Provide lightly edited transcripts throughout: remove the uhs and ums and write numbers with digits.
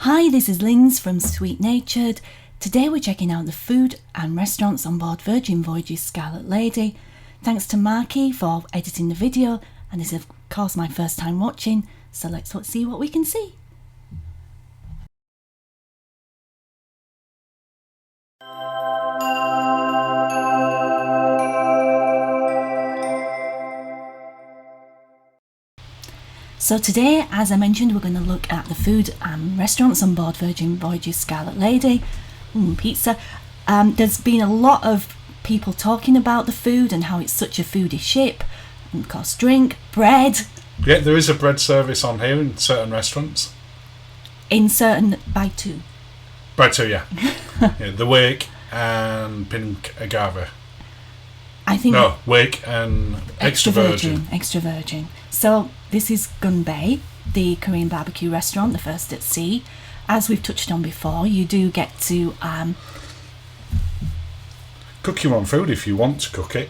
Hi, this is Linz from Sweet Natured. Today we're checking out the food and restaurants on board Virgin Voyages Scarlet Lady. Thanks to Marky for editing the video, and this is of course my first time watching, so let's see what we can see. So today, as I mentioned, we're going to look at the food and restaurants on board Virgin Voyages Scarlet Lady. Pizza. There's been a lot of people talking about the food and how it's such a foodie ship. And of course, drink, bread. Yeah, there is a bread service on here in certain restaurants. In certain, by two. By two, yeah. Yeah, the Wake and Pink Agave. I think no, Wake and Extra Virgin. Extra Virgin. So this is Gunbae, the Korean barbecue restaurant, the first at sea. As we've touched on before, you do get to cook your own food if you want to cook it.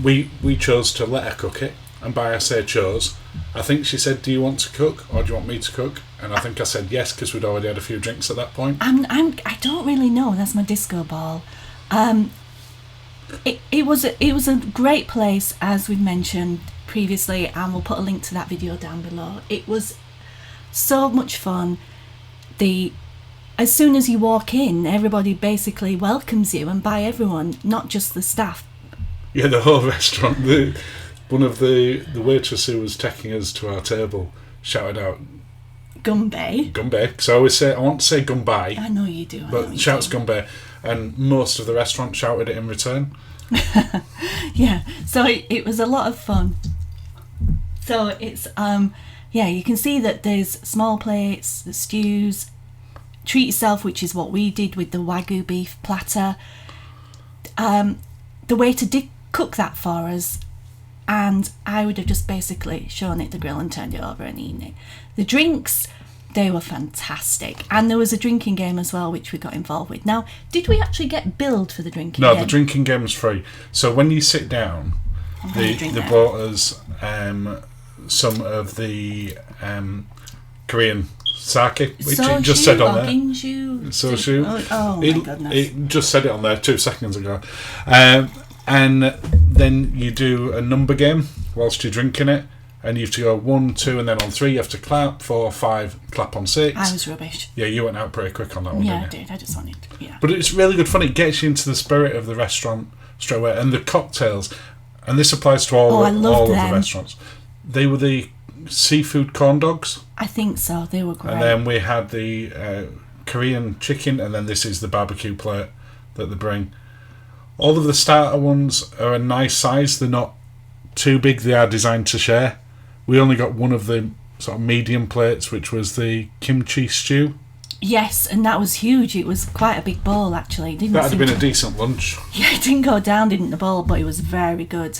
We chose to let her cook it, and by I say chose, I think she said, "Do you want to cook, or do you want me to cook?" And I think I said yes because we'd already had a few drinks at that point. I don't really know. That's my disco ball. It was a great place, as we've mentioned previously, and we'll put a link to that video down below. It was so much fun. As soon as you walk in, everybody basically welcomes you, and by everyone, not just the staff. Yeah, the whole restaurant. One of the waitress who was taking us to our table shouted out, Gunbae. Gunbae. Because I want to say Gunbae. I know you do. But shouts Gunbae, and most of the restaurant shouted it in return. Yeah, so it was a lot of fun. So it's yeah, you can see that there's small plates, the stews, treat yourself, which is what we did with the Wagyu beef platter. The waiter did cook that for us, and I would have just basically shown it the grill and turned it over and eaten it. The drinks, they were fantastic, and there was a drinking game as well which we got involved with. Now, did we actually get billed for the drinking game? No, the drinking game was free. So when you sit down, they brought us some of the Korean sake, which it just said on there. Soju. Oh my goodness. It just said it on there 2 seconds ago. And then you do a number game whilst you're drinking it. And you have to go 1, 2, and then on 3 you have to clap, 4, 5, clap on 6. I was rubbish. Yeah, you went out pretty quick on that one, Yeah, didn't you? I did. I just wanted to, yeah. But it's really good fun. It gets you into the spirit of the restaurant straight away. And the cocktails, and this applies to all of the restaurants. They were the seafood corn dogs. I think so. They were great. And then we had the Korean chicken, and then this is the barbecue plate that they bring. All of the starter ones are a nice size. They're not too big. They are designed to share. We only got one of the sort of medium plates, which was the kimchi stew. Yes, and that was huge. It was quite a big bowl, actually. That would have been a decent lunch. Yeah, it didn't go down, didn't the bowl, but it was very good.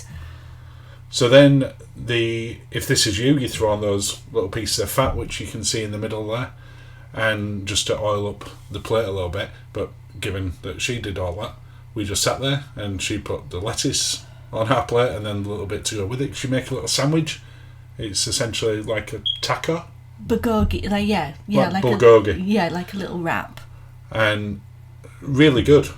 So then, if this is you throw on those little pieces of fat, which you can see in the middle there, and just to oil up the plate a little bit. But given that she did all that, we just sat there, and she put the lettuce on her plate, and then a little bit to go with it. She make a little sandwich. It's essentially like a taco. Bulgogi, like bulgogi. Like a little wrap. And really good.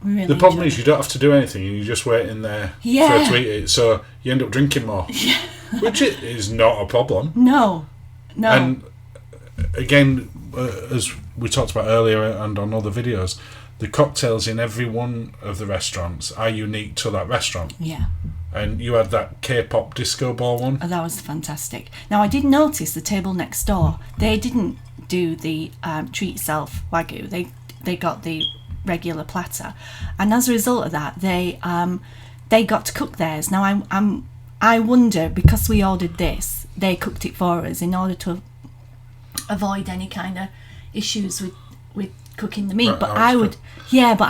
Really the problem is you don't have to do anything, and you just wait in there for her to eat it, so you end up drinking more. Yeah. Which is not a problem. No. And again, as we talked about earlier and on other videos, the cocktails in every one of the restaurants are unique to that restaurant. Yeah. And you had that K-pop disco ball one. Oh, that was fantastic. Now, I did notice the table next door. They didn't do the treat yourself Wagyu. They got the regular platter, and as a result of that, they got to cook theirs. Now, I wonder, because we ordered this, they cooked it for us in order to avoid any kind of issues with cooking the meat. Right, but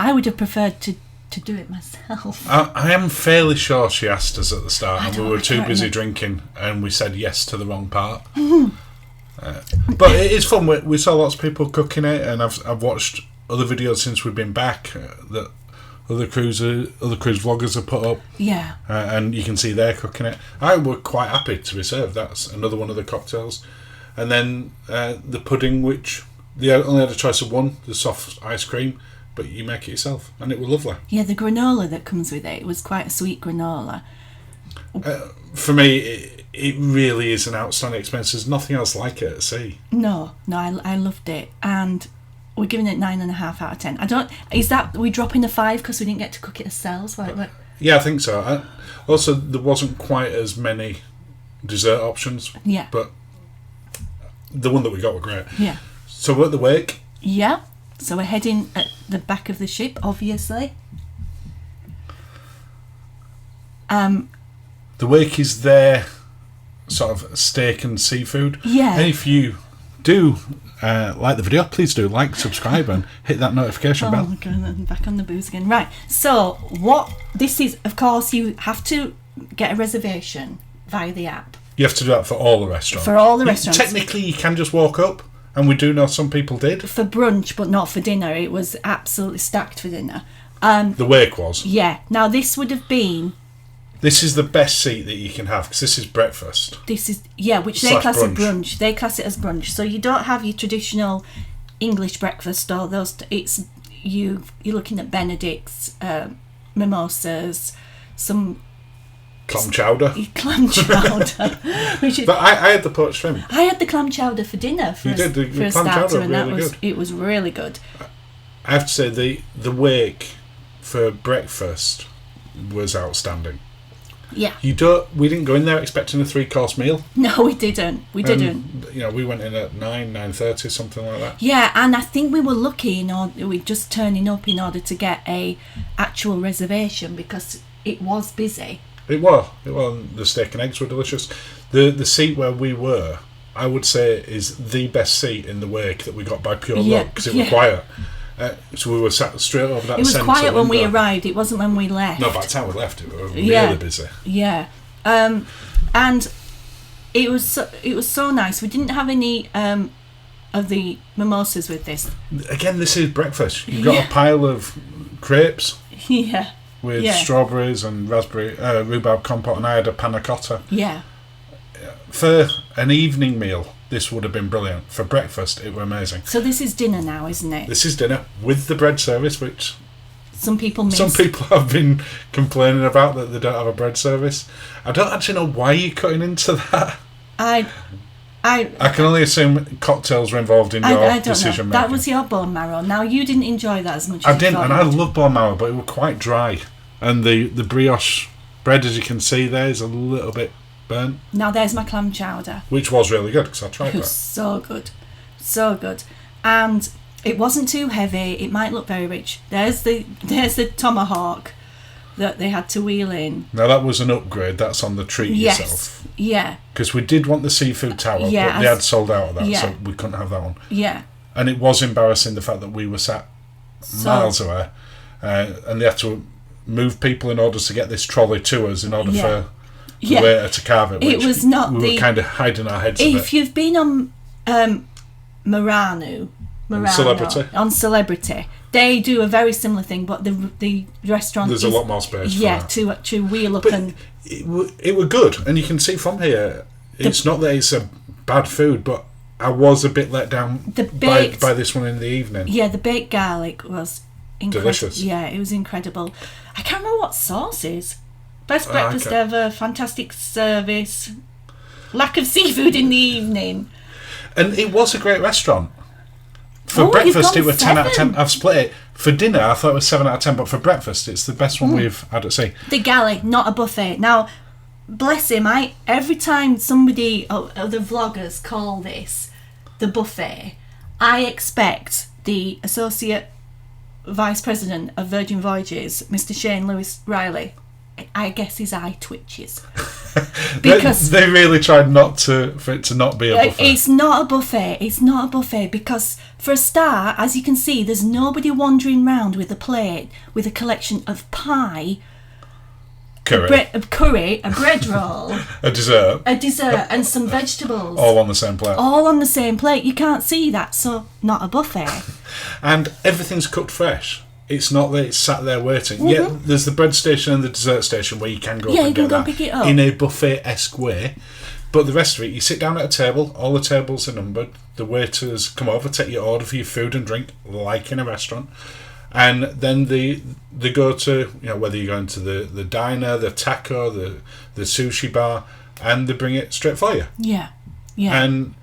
I would have preferred to do it myself. I am fairly sure she asked us at the start, and we were too busy drinking, and we said yes to the wrong part. But it is fun. We saw lots of people cooking it, and I've watched other videos since we've been back that other cruise vloggers have put up. Yeah. And you can see they're cooking it. I were quite happy to be served. That's another one of the cocktails. And then the pudding, which they only had a choice of one, the soft ice cream, but you make it yourself, and it was lovely. Yeah, the granola that comes with it was quite a sweet granola. For me, it really is an outstanding experience. There's nothing else like it at sea. No, I loved it, and we're giving it 9.5 out of 10. Is that we dropping a 5 because we didn't get to cook it ourselves? Yeah, I think so. Also, there wasn't quite as many dessert options. Yeah. But the one that we got were great. Yeah. So we're at the wake. Yeah. So we're heading at the back of the ship, obviously. The wake is their sort of steak and seafood. Yeah. And if you do like the video, please do like, subscribe, and hit that notification bell. Oh my god, I'm back on the booze again. Right. So what this is, of course, you have to get a reservation via the app. You have to do that for all the restaurants. For all the restaurants. Technically, you can just walk up, and we do know some people did. For brunch, but not for dinner. It was absolutely stacked for dinner. The wake was. Yeah. Now this would have been. This is the best seat that you can have because this is breakfast. This is which they class as brunch. They class it as brunch. So you don't have your traditional English breakfast or those. It's you're looking at Benedicts, mimosas, some clam chowder. Clam chowder. But I had the poached shrimp. I had the clam chowder for dinner for a starter, and it was really good. I have to say the wake for breakfast was outstanding. Yeah. We didn't go in there expecting a 3-course meal. No, we didn't. We went in at 9:30, something like that. Yeah, and I think we were lucky we just turning up in order to get a actual reservation because it was busy. It was. The steak and eggs were delicious. The seat where we were, I would say, is the best seat in the wake that we got by pure luck because it was quiet. So we were sat straight over that. It was quiet when we arrived. It wasn't when we left. No, by the time we left, it was really busy. Yeah, and it was so nice. We didn't have any of the mimosas with this. Again, this is breakfast. You've got a pile of crepes. Yeah. With strawberries and raspberry rhubarb compote, and I had a panna cotta. Yeah. For an evening meal, this would have been brilliant. For breakfast, it were amazing. So this is dinner now, isn't it? This is dinner with the bread service, which some people miss. Some people have been complaining about that they don't have a bread service. I don't actually know why you're cutting into that. I can only assume cocktails were involved in your decision making. That was your bone marrow. Now you didn't enjoy that as much. I didn't, and I love bone marrow, but it was quite dry. And the brioche bread, as you can see, there is a little bit burnt. Now there's my clam chowder, which was really good because I tried that. It was so good, and it wasn't too heavy. It might look very rich. There's the tomahawk that they had to wheel in. Now that was an upgrade. That's on the treat yourself. Yeah. Because we did want the seafood tower, but they had sold out of that, so we couldn't have that one. Yeah. And it was embarrassing the fact that we were sat miles away, and they had to move people in order to get this trolley to us in order for the waiter to carve it. It was not we were kind of hiding our heads. If you've been on Murano, on Celebrity, they do a very similar thing, but the restaurant there's a lot more space. Yeah, for to wheel up, but and it were good, and you can see from here. It's not that it's a bad food, but I was a bit let down by this one in the evening. Yeah, the baked garlic was delicious. Yeah, it was incredible. I can't remember what sauce is. Best breakfast ever, fantastic service, lack of seafood in the evening. And it was a great restaurant. For breakfast, it was 10 out of 10. I've split it. For dinner, I thought it was 7 out of 10, but for breakfast, it's the best one we've had at sea. The Galley, not a buffet. Now, bless him, every time somebody, the vloggers call this the buffet, I expect the Associate Vice President of Virgin Voyages, Mr. Shane Lewis Riley, I guess his eye twitches. Because they really tried for it to not be a buffet. It's not a buffet. It's not a buffet because, for a start, as you can see, there's nobody wandering around with a plate with a collection of pie, curry, a bread roll, a dessert, and some vegetables. All on the same plate. All on the same plate. You can't see that, so not a buffet. And everything's cooked fresh. It's not that it's sat there waiting. Mm-hmm. Yeah, there's the bread station and the dessert station where you can go up and get that pick it up in a buffet-esque way. But the rest of it, you sit down at a table, all the tables are numbered, the waiters come over, take your order for your food and drink, like in a restaurant, and then they go to, whether you're going to the diner, the taco, the sushi bar, and they bring it straight for you. Yeah. And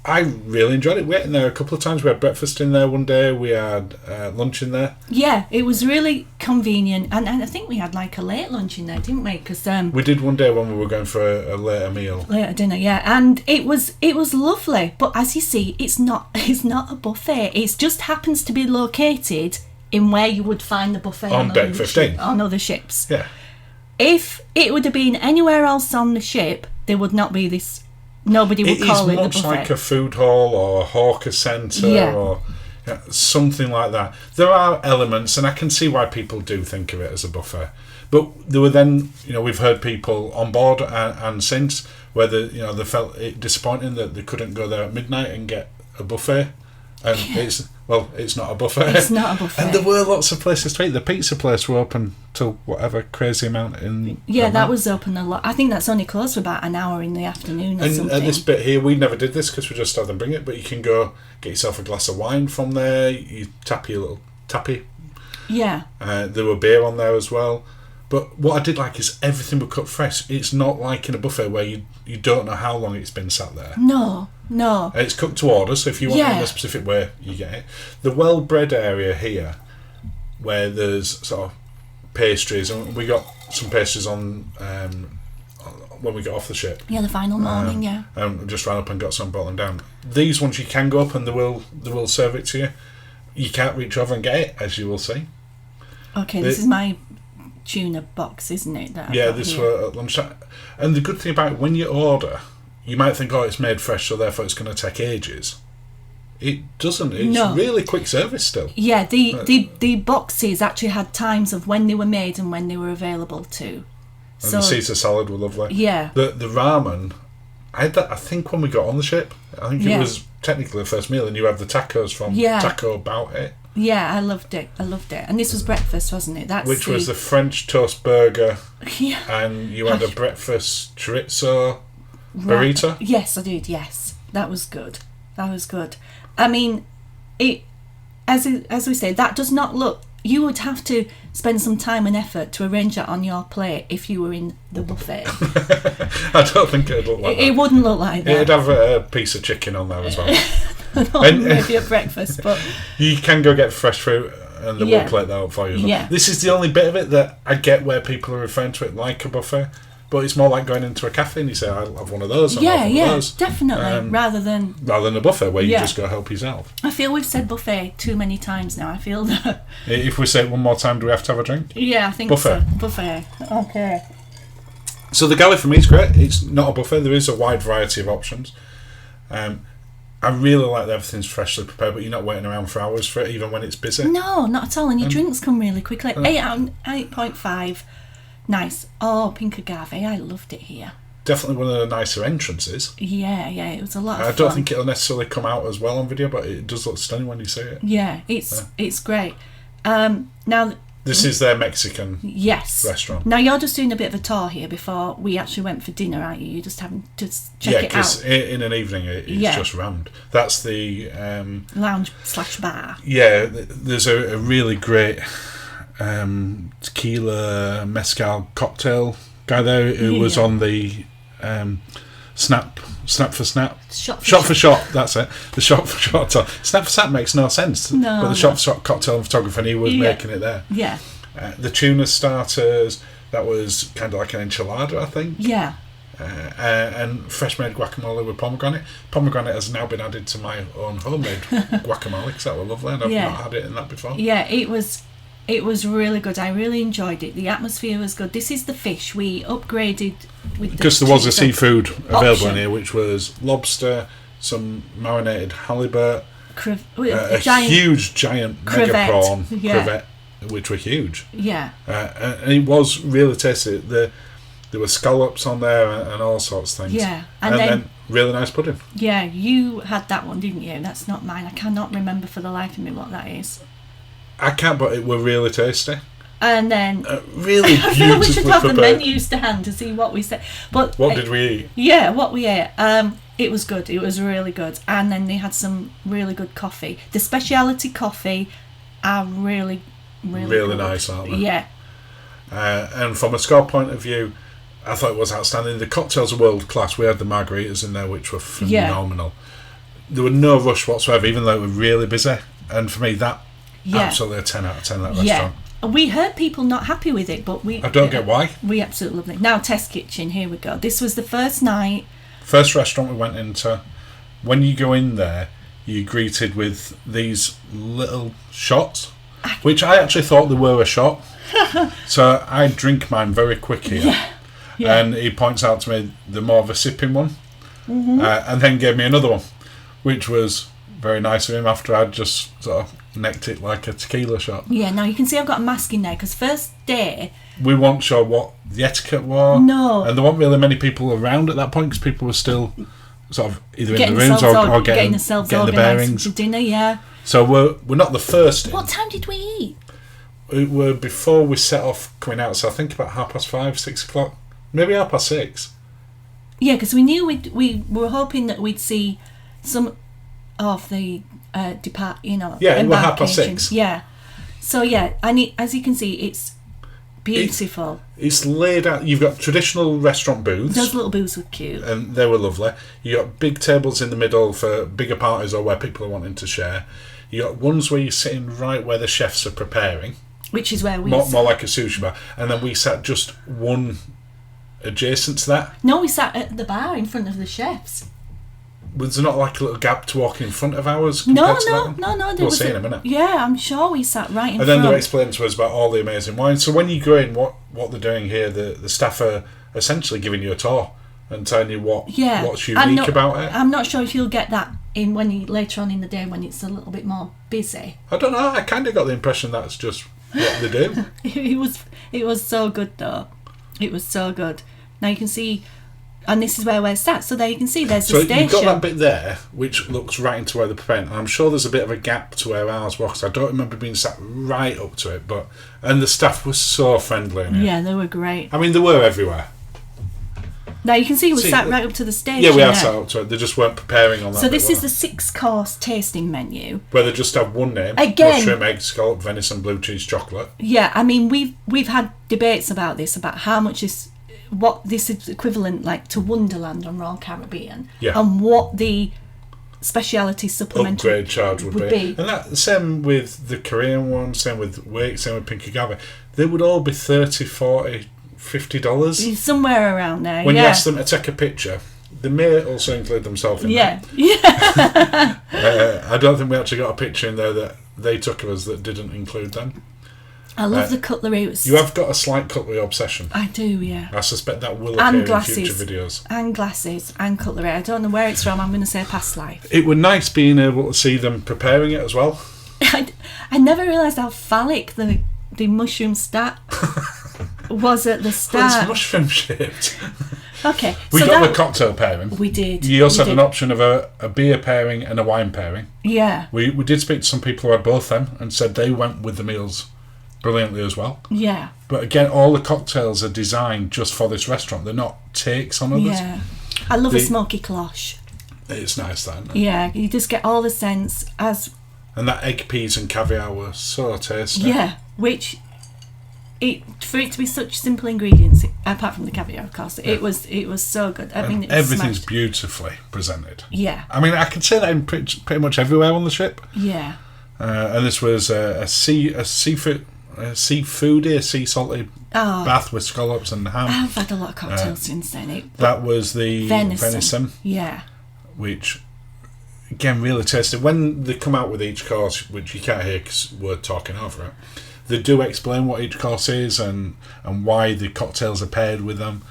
I really enjoyed it. We ate in there a couple of times. We had breakfast in there one day. We had lunch in there. Yeah, it was really convenient. And I think we had like a late lunch in there, didn't we? Because we did one day when we were going for a later meal. Later dinner, yeah. And it was lovely. But as you see, it's not a buffet. It just happens to be located in where you would find the buffet on deck 15. On other ships. Yeah. If it would have been anywhere else on the ship, there would not be this. Nobody would call it the buffet. It is much like a food hall or a hawker centre or something like that. There are elements, and I can see why people do think of it as a buffet. But there were then, we've heard people on board and since where they felt it disappointing that they couldn't go there at midnight and get a buffet. And it's not a buffet. It's not a buffet. And there were lots of places to eat. The pizza place were open till whatever crazy amount in. Yeah, that was open a lot. I think that's only closed for about an hour in the afternoon or something. And at this bit here, we never did this because we just had them bring it. But you can go get yourself a glass of wine from there. You tap your little tappy. Yeah. There were beer on there as well. But what I did like is everything was cut fresh. It's not like in a buffet where you don't know how long it's been sat there. No. It's cooked to order, so if you want it in a specific way, you get it. The well-bred area here, where there's sort of pastries, and we got some pastries on when we got off the ship. Yeah, the final morning, Just ran up and got some, brought them down. These ones you can go up and they will serve it to you. You can't reach over and get it, as you will see. Okay, this is my tuna box, isn't it? This were at lunchtime. And the good thing about it, when you order, you might think, it's made fresh, so therefore it's going to take ages. It doesn't. It's really quick service still. Yeah, the boxes actually had times of when they were made and when they were available too. And the Caesar salad were lovely. Yeah. The ramen, I had that, I think, when we got on the ship. I think it was technically the first meal, and you had the tacos from Taco About It. Yeah, I loved it. And this was breakfast, wasn't it? Which was the French toast burger. Yeah. And you had a breakfast chorizo burrito. Yes, I did. Yes, that was good. I mean, it as we say, that does not look. You would have to spend some time and effort to arrange that on your plate if you were in the buffet. I don't think it'd look like that. It wouldn't look like that. It'd have a piece of chicken on there as well. Maybe at breakfast, but you can go get fresh fruit and they will plate that up for you. Yeah. This is the only bit of it that I get where people are referring to it like a buffet, but it's more like going into a cafe and you say, I'll have one of those. Definitely. Rather than a buffet where you just go help yourself. I feel we've said buffet too many times now. I feel that. If we say it one more time, do we have to have a drink? Yeah, I think buffet. So. Buffet. Okay. So the Galley for me is great. It's not a buffet. There is a wide variety of options. I really like that everything's freshly prepared, but you're not waiting around for hours for it, even when it's busy. No, not at all. And your drinks come really quickly. 8.5. Nice. Oh, pink agave. I loved it here. Definitely one of the nicer entrances. Yeah. It was a lot of fun. I don't think it'll necessarily come out as well on video, but it does look stunning when you see it. Yeah, it's great. Now... This is their Mexican restaurant. Now you're just doing a bit of a tour here before we actually went for dinner, aren't you? You just haven't just check it out. Yeah, because in an evening it's just rammed. That's the lounge/bar. Yeah, there's a really great tequila mezcal cocktail guy there who was on the Snap for Snap. Shot for Shot, that's it. The Shot for Shot. Snap for Snap makes no sense. No, but the Shot for Shot cocktail and photographer, and he was making it there. Yeah. The tuna starters, that was kind of like an enchilada, I think. Yeah. And fresh made guacamole with pomegranate. Pomegranate has now been added to my own homemade guacamole because that was lovely, and I've not had it in that before. Yeah, it was really good. I really enjoyed it. The atmosphere was good. This is the fish we upgraded with because there was a seafood available in here, which was lobster, some marinated halibut, a huge giant mega prawn crevette, which were huge. Yeah, and it was really tasty. There were scallops on there and all sorts of things. Yeah, and then really nice pudding. Yeah, you had that one, didn't you? That's not mine. I cannot remember for the life of me what that is. I can't, but it were really tasty. And then really I feel we should beautifully have the prepared. menus to hand to see what we said. But What did we eat? Yeah, what we ate. It was good. It was really good. And then they had some really good coffee. The specialty coffee are really good. Nice, aren't they? Yeah. And from a Score point of view, I thought it was outstanding. The cocktails are world class. We had the margaritas in there, which were phenomenal. There were no rush whatsoever, even though we were really busy. And for me, that absolutely a 10 out of 10, that restaurant. We heard people not happy with it, but I don't get why. We absolutely loved it. Now, test kitchen, here we go. This was the first night. First restaurant we went into. When you go in there, you're greeted with these little shots, which I actually thought they were a shot. So I drink mine very quick here. Yeah. And he points out to me the more of a sipping one. Mm-hmm. And then gave me another one, which was very nice of him after I'd just sort of necked it like a tequila shot. Yeah, now you can see I've got a mask in there because first day... We weren't sure what the etiquette was. No. And there weren't really many people around at that point because people were still sort of either getting in the rooms or getting the bearings. For dinner, yeah. So we're not the first in. What time did we eat? It were before we set off coming out, so I think about 5:30, 6 o'clock. Maybe 6:30. Yeah, because we knew we were hoping that we'd see some of the Yeah, it was embarkation. 6:30. Yeah. So yeah, and as you can see, it's beautiful. It's laid out. You've got traditional restaurant booths. Those little booths were cute. And they were lovely. You got big tables in the middle for bigger parties or where people are wanting to share. You got ones where you're sitting right where the chefs are preparing. Which is where we more like a sushi bar. And then we sat just one adjacent to that. No, we sat at the bar in front of the chefs. Was there not like a little gap to walk in front of ours? No. We'll see in a minute. Yeah, I'm sure we sat right in front. And then they were explaining to us about all the amazing wines. So when you go in, what they're doing here, the staff are essentially giving you a tour and telling you what's unique about it. I'm not sure if you'll get that in later on in the day when it's a little bit more busy. I don't know. I kind of got the impression that's just what they do. It was so good though. It was so good. Now you can see. And this is where we're sat. So there you can see there's the station. So you've got that bit there, which looks right into where they're preparing. And I'm sure there's a bit of a gap to where ours was. I don't remember being sat right up to it. And the staff was so friendly in it. Yeah, they were great. I mean, they were everywhere. Now you can see we sat right up to the station. Yeah, we are sat up to it. They just weren't preparing on that. So this is the 6-course tasting menu. Where they just have one name. Again. Mushroom, egg, scallop, venison, blue cheese, chocolate. Yeah, I mean, we've had debates about this, about how much what this is equivalent like to Wonderland on Royal Caribbean, and what the speciality supplementary upgrade charge would be. And that same with the Korean one, same with Wake, same with Pink Agave. They would all be $30, $40, $50. Somewhere around there. When you ask them to take a picture, they may also include themselves in that. Yeah. I don't think we actually got a picture in there that they took of us that didn't include them. I love the cutlery. You have got a slight cutlery obsession. I do, yeah. I suspect that will appear in future videos. And glasses and cutlery. I don't know where it's from. I'm going to say past life. It was nice being able to see them preparing it as well. I never realised how phallic the mushroom stat was at the start. Well, it's mushroom shaped. Okay. We got the cocktail pairing. We did. You also had an option of a beer pairing and a wine pairing. Yeah. We did speak to some people who had both them and said they went with the meals brilliantly as well. Yeah. But again, all the cocktails are designed just for this restaurant. They're not takes on others. Yeah. I love a smoky cloche. It's nice, that, isn't it? Yeah, you just get all the scents as... And that egg, peas and caviar were so tasty. Yeah, which... for it to be such simple ingredients, apart from the caviar, of course, it was so good. I mean, everything's smashed. Beautifully presented. Yeah. I mean, I could say that in pretty much everywhere on the ship. Yeah. And this was a sea salty bath with scallops and ham. I've had a lot of cocktails since then. That was the venison. Yeah. Which, again, really tasty. When they come out with each course, which you can't hear because we're talking over it, they do explain what each course is and why the cocktails are paired with them.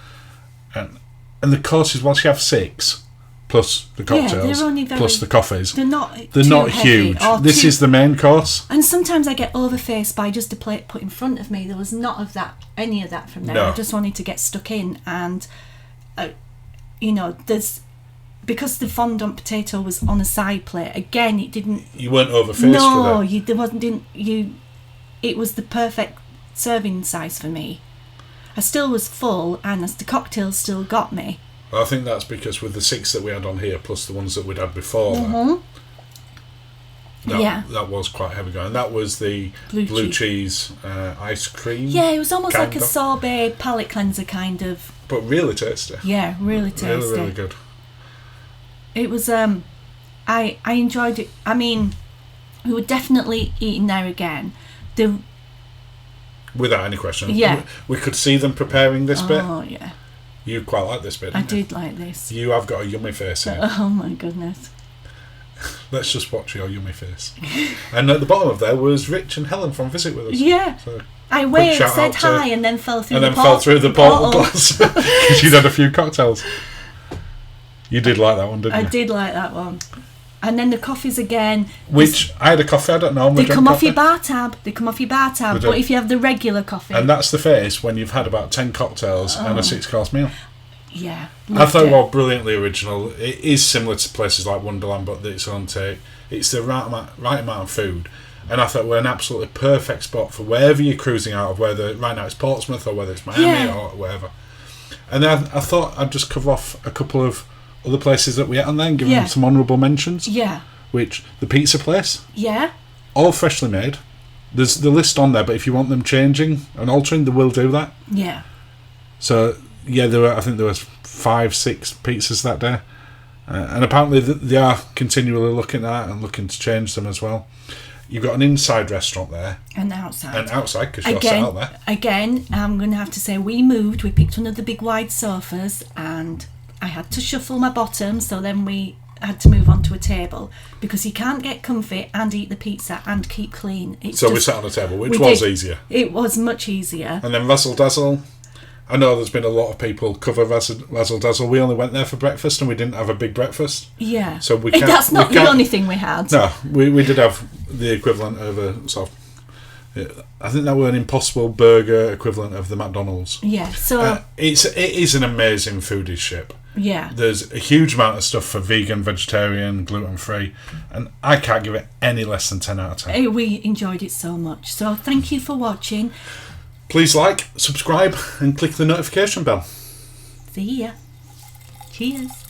And the courses, once you have 6, plus the cocktails, plus the coffees, they're not huge. This is the main course. And sometimes I get overfaced by just a plate put in front of me. There was not any of that from there. No. I just wanted to get stuck in, and because the fondant potato was on a side plate. Again, it didn't. You weren't overfaced. No, there wasn't. It was the perfect serving size for me. I still was full, and the cocktails still got me. I think that's because with the 6 that we had on here, plus the ones that we'd had before, that was quite heavy going. That was the blue cheese ice cream. Yeah, it was almost like a sorbet palate cleanser kind of. But really tasty. Yeah, really tasty. Really, really good. It was, I enjoyed it. I mean, we were definitely eating there again. Without any question. Yeah. We could see them preparing this bit. Oh, yeah. You quite like this bit, didn't I did like this. You have got a yummy face here. Oh, my goodness. Let's just watch your yummy face. And at the bottom of there was Rich and Helen from Visit with us. Yeah. So I waved, said hi, and then fell through the portal glass because you'd had a few cocktails. You did like that one, didn't you? I did like that one. And then the coffees again. Which, I had a coffee, I don't know. They come off your bar tab. But if you have the regular coffee. And that's the face when you've had about 10 cocktails and a 6-course meal. Yeah. I thought it was brilliantly original. It is similar to places like Wonderland, but its own take. It's the right amount of food. And I thought we're an absolutely perfect spot for wherever you're cruising out of, whether right now it's Portsmouth or whether it's Miami or wherever. And then I thought I'd just cover off a couple of other places that we ate on there and give them some honourable mentions. Yeah. Which, the pizza place. Yeah. All freshly made. There's the list on there, but if you want them changing and altering, they will do that. Yeah. So, yeah, I think there was 5-6 pizzas that day. And apparently they are continually looking at that and looking to change them as well. You've got an inside restaurant there. And outside. And outside, because you're sat out there. Again, I'm going to have to say we moved. We picked one of the big wide sofas and I had to shuffle my bottom, so then we had to move on to a table because you can't get comfy and eat the pizza and keep clean. So we sat on a table, which was easier. It was much easier. And then Razzle Dazzle. I know there's been a lot of people cover Razzle Dazzle. We only went there for breakfast and we didn't have a big breakfast. Yeah. So that's not the only thing we had. No, we did have the equivalent of a sort of, I think that were an Impossible Burger equivalent of the McDonald's. Yeah. So it is an amazing foodie ship. Yeah. There's a huge amount of stuff for vegan, vegetarian, gluten-free, and I can't give it any less than 10 out of 10. We enjoyed it so much. So thank you for watching. Please like, subscribe, and click the notification bell. See ya. Cheers.